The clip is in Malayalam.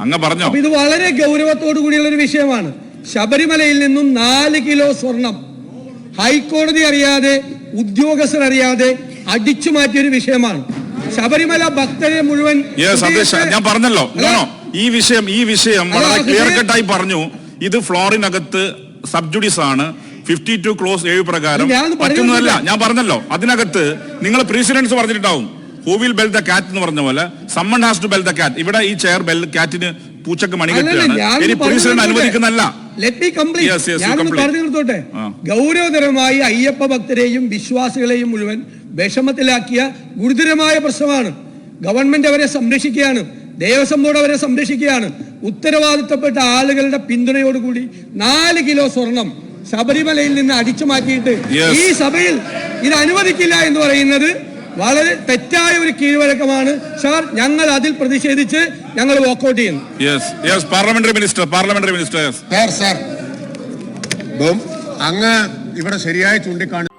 അങ്ങ് പറഞ്ഞോ. ഇത് വളരെ ഗൗരവത്തോടു കൂടിയുള്ള ഒരു വിഷയമാണ്. ശബരിമലയിൽ നിന്നും 4 കിലോ സ്വർണം ഹൈക്കോടതി അറിയാതെ, ഉദ്യോഗസ്ഥർ അറിയാതെ അടിച്ചു മാറ്റിയൊരു വിഷയമാണ്. ശബരിമല ഭക്തരെ മുഴുവൻ ഞാൻ പറഞ്ഞല്ലോ, ഈ വിഷയം വളരെ ക്ലിയർ കട്ടായി പറഞ്ഞു. ഇത് ഫ്ലോറിനകത്ത് സബ്ജുഡീസ് ആണ്. 52 ക്ലോസ് 7 പ്രകാരം പറ്റുന്നതല്ല. ഞാൻ പറഞ്ഞല്ലോ, അതിനകത്ത് നിങ്ങൾ പ്രസിഡൻസ് പറഞ്ഞിട്ടുണ്ടാവും, ഹൂ വിൽ ബെൽ ദ കാറ്റ് എന്ന് പറഞ്ഞ പോലെ someone has to bell the cat. ഇവിടെ ഈ ചെയർ ബെൽ കാറ്റിന് പൂച്ചക്ക് മണി കെട്ടുകയാണ്. ഇനി പ്രസിഡന്റ് അനുവദിക്കുന്നല്ല. പറഞ്ഞോട്ടെ. ഗൗരവതരമായി അയ്യപ്പ ഭക്തരെയും വിശ്വാസികളെയും മുഴുവൻ വിഷമത്തിലാക്കിയ ഗുരുതരമായ പ്രശ്നമാണ്. ഗവൺമെന്റ് അവരെ സംരക്ഷിക്കുകയാണ്, ദേവസ്വം ബോർഡ് അവരെ സംരക്ഷിക്കുകയാണ്. ഉത്തരവാദിത്തപ്പെട്ട ആളുകളുടെ പിന്തുണയോടുകൂടി 4 കിലോ സ്വർണം ശബരിമലയിൽ നിന്ന് അടിച്ചു മാറ്റിയിട്ട് ഈ സഭയിൽ ഇത് അനുവദിക്കില്ല എന്ന് പറയുന്നത് വളരെ തെറ്റായ ഒരു കീഴ്വഴക്കമാണ് സാർ. ഞങ്ങൾ അതിൽ പ്രതിഷേധിച്ച് ഞങ്ങൾ വാക്കൗട്ട് ചെയ്യുന്നു. പാർലമെന്ററി മിനിസ്റ്റർ അങ്ങ് ഇവിടെ ശരിയായി ചൂണ്ടിക്കാണി